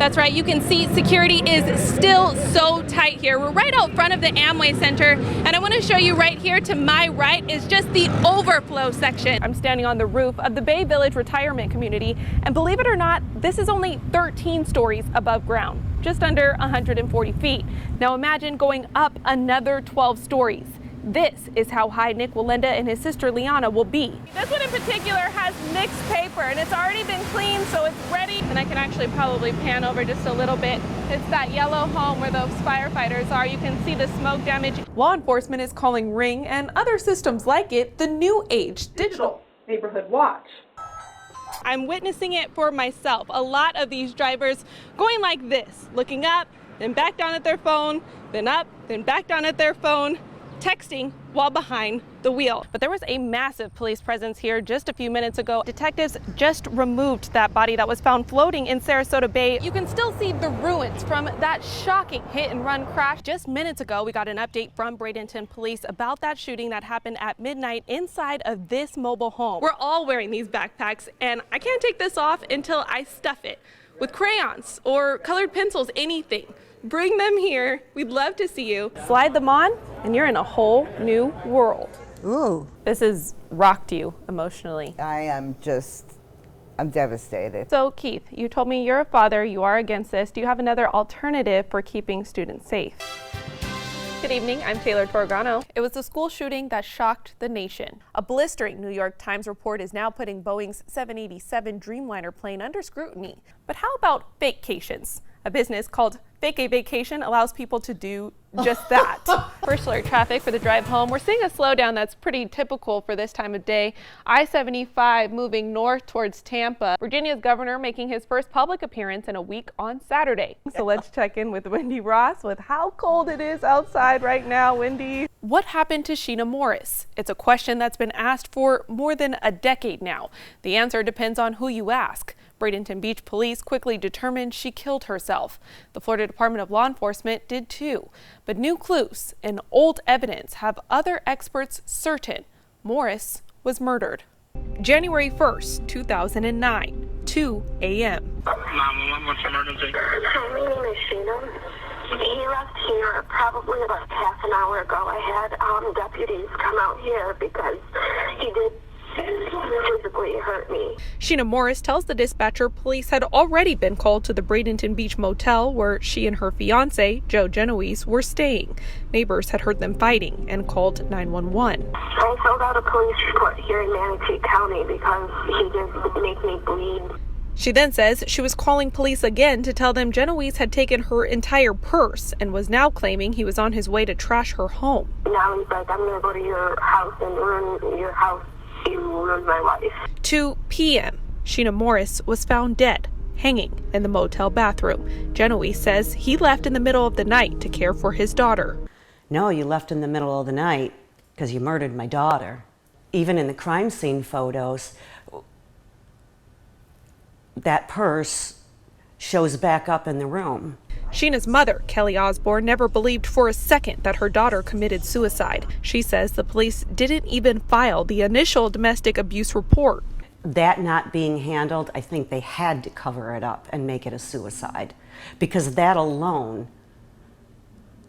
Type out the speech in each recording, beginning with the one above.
That's right, you can see security is still so tight here. We're right out front of the Amway Center, and I want to show you right here to my right is just the overflow section. I'm standing on the roof of the Bay Village retirement community, and believe it or not, this is only 13 stories above ground, just under 140 feet. Now imagine going up another 12 stories. This is how high Nick Walenda and his sister Liana will be. This one in particular has mixed paper, and it's already been cleaned, so it's ready. And I can actually probably pan over just a little bit. It's that yellow home where those firefighters are. You can see the smoke damage. Law enforcement is calling Ring and other systems like it the new age digital neighborhood watch. I'm witnessing it for myself. A lot of these drivers going like this, looking up, then back down at their phone, then up, then back down at their phone, texting while behind the wheel. But there was a massive police presence here just a few minutes ago. Detectives just removed that body that was found floating in Sarasota Bay. You can still see the ruins from that shocking hit and run crash. Just minutes ago, we got an update from Bradenton Police about that shooting that happened at midnight inside of this mobile home. We're all wearing these backpacks, and I can't take this off until I stuff it with crayons or colored pencils, anything. Bring them here. We'd love to see you. Slide them on, and you're in a whole new world. Ooh. This has rocked you emotionally. I'm devastated. So, Keith, you told me you're a father. You are against this. Do you have another alternative for keeping students safe? Good evening, I'm Taylor Torregano. It was a school shooting that shocked the nation. A blistering New York Times report is now putting Boeing's 787 Dreamliner plane under scrutiny. But how about vacations? A business called Fake a Vacation allows people to do just that. First alert traffic for the drive home. We're seeing a slowdown that's pretty typical for this time of day. I-75 moving north towards Tampa. Virginia's governor making his first public appearance in a week on Saturday. So let's check in with Wendy Ross with how cold it is outside right now. Wendy. What happened to Sheena Morris? It's a question that's been asked for more than a decade now. The answer depends on who you ask. Bradenton Beach police quickly determined she killed herself. The Florida Department of Law Enforcement did too. But new clues and old evidence have other experts certain Morris was murdered. January 1st, 2009, 2 a.m. 911, what's the emergency? Hi, my name is Sheena. He left here probably about half an hour ago. I had deputies come out here because he did physically hurt me. Sheena Morris tells the dispatcher police had already been called to the Bradenton Beach motel where she and her fiance, Joe Genoese, were staying. Neighbors had heard them fighting and called 911. I filled out a police report here in Manatee County because he did make me bleed. She then says she was calling police again to tell them Genoese had taken her entire purse and was now claiming he was on his way to trash her home. Now he's like, I'm going to go to your house and ruin your house. You ruined my life. 2 p.m. Sheena Morris was found dead, hanging in the motel bathroom. Genoese says he left in the middle of the night to care for his daughter. No, you left in the middle of the night because you murdered my daughter. Even in the crime scene photos, that purse shows back up in the room. Sheena's mother, Kelly Osborne, never believed for a second that her daughter committed suicide. She says the police didn't even file the initial domestic abuse report. That not being handled, I think they had to cover it up and make it a suicide, because that alone,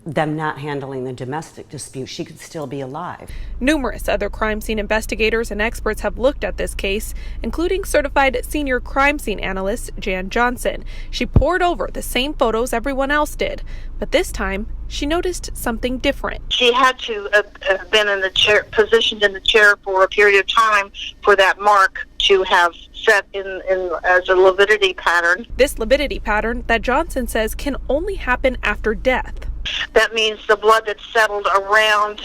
them not handling the domestic dispute, she could still be alive. Numerous other crime scene investigators and experts have looked at this case, including certified senior crime scene analyst Jan Johnson. She pored over the same photos everyone else did, but this time she noticed something different. She had to have been in the chair, positioned in the chair for a period of time for that mark to have set in as a lividity pattern. This lividity pattern that Johnson says can only happen after death. That means the blood that's settled around,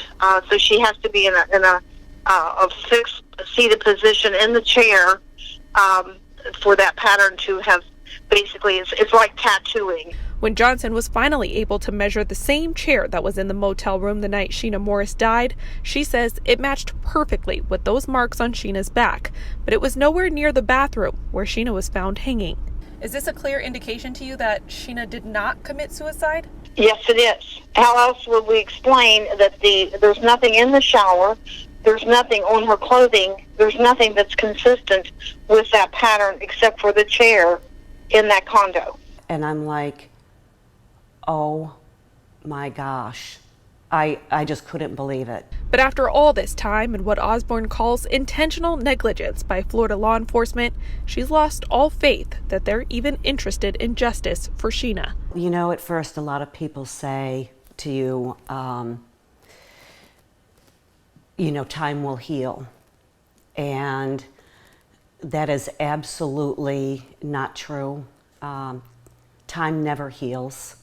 so she has to be in a fixed seated position in the chair for that pattern to have, basically, it's like tattooing. When Johnson was finally able to measure the same chair that was in the motel room the night Sheena Morris died, she says it matched perfectly with those marks on Sheena's back, but it was nowhere near the bathroom where Sheena was found hanging. Is this a clear indication to you that Sheena did not commit suicide? Yes, it is. How else would we explain that there's nothing in the shower, there's nothing on her clothing, there's nothing that's consistent with that pattern except for the chair in that condo? And I'm like, oh my gosh. I just couldn't believe it. But after all this time and what Osborne calls intentional negligence by Florida law enforcement, she's lost all faith that they're even interested in justice for Sheena. You know, at first a lot of people say to you, you know, time will heal. And that is absolutely not true. Time never heals.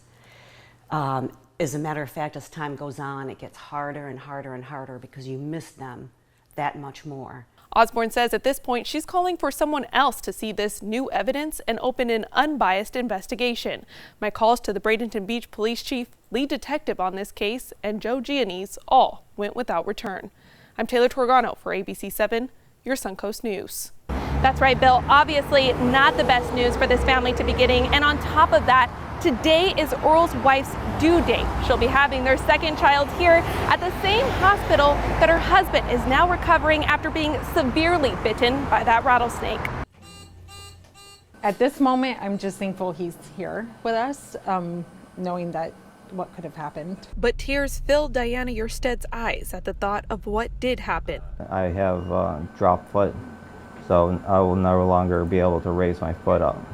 As a matter of fact, as time goes on, it gets harder and harder and harder because you miss them that much more. Osborne says at this point she's calling for someone else to see this new evidence and open an unbiased investigation. My calls to the Bradenton Beach Police Chief, lead detective on this case, and Joe Gianese all went without return. I'm Taylor Torregano for ABC 7, your Suncoast News. That's right, Bill. Obviously not the best news for this family to be getting. And on top of that, today is Earl's wife's due date. She'll be having their second child here at the same hospital that her husband is now recovering after being severely bitten by that rattlesnake. At this moment, I'm just thankful he's here with us, knowing that what could have happened. But tears filled Diana Yersted's eyes at the thought of what did happen. I have drop foot, so I will no longer be able to raise my foot up.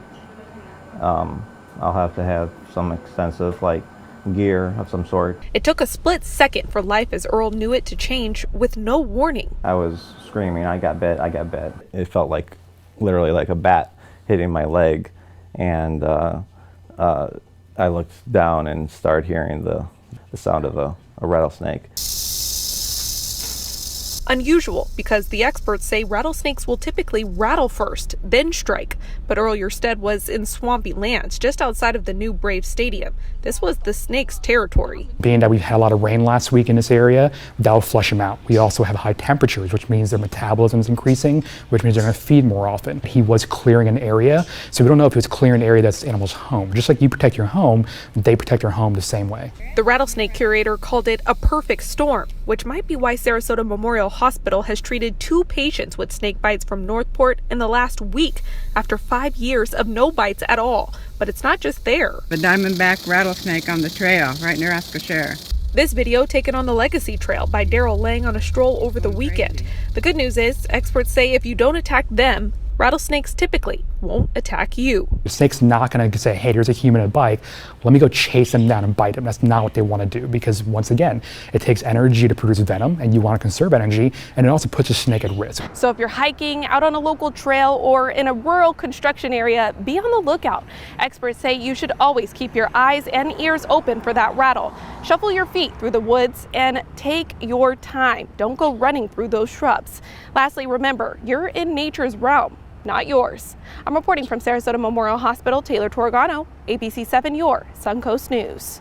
I'll have to have some extensive gear of some sort. It took a split second for life as Earl knew it to change with no warning. I was screaming, I got bit, I got bit. It felt like literally like a bat hitting my leg, and I looked down and started hearing the sound of a rattlesnake. Unusual because the experts say rattlesnakes will typically rattle first, then strike. But Earl Yerstead was in swampy lands just outside of the new Braves Stadium. This was the snake's territory. Being that we've had a lot of rain last week in this area, that'll flush them out. We also have high temperatures, which means their metabolism is increasing, which means they're going to feed more often. He was clearing an area, so we don't know if he was clearing an area that's the animal's home. Just like you protect your home, they protect their home the same way. The rattlesnake curator called it a perfect storm, which might be why Sarasota Memorial Hospital has treated 2 patients with snake bites from Northport in the last week after 5 years of no bites at all. But it's not just there. The diamondback rattlesnake on the trail right near Escashare. This video taken on the Legacy Trail by Daryl Lang on a stroll over the weekend. The good news is, experts say if you don't attack them, rattlesnakes typically won't attack you. The snake's not going to say, hey, there's a human at a bike, let me go chase them down and bite them. That's not what they want to do, because once again, it takes energy to produce venom, and you want to conserve energy, and it also puts a snake at risk. So if you're hiking out on a local trail or in a rural construction area, be on the lookout. Experts say you should always keep your eyes and ears open for that rattle. Shuffle your feet through the woods and take your time. Don't go running through those shrubs. Lastly, remember, you're in nature's realm, not yours. I'm reporting from Sarasota Memorial Hospital, Taylor Torregano, ABC 7, your Suncoast News.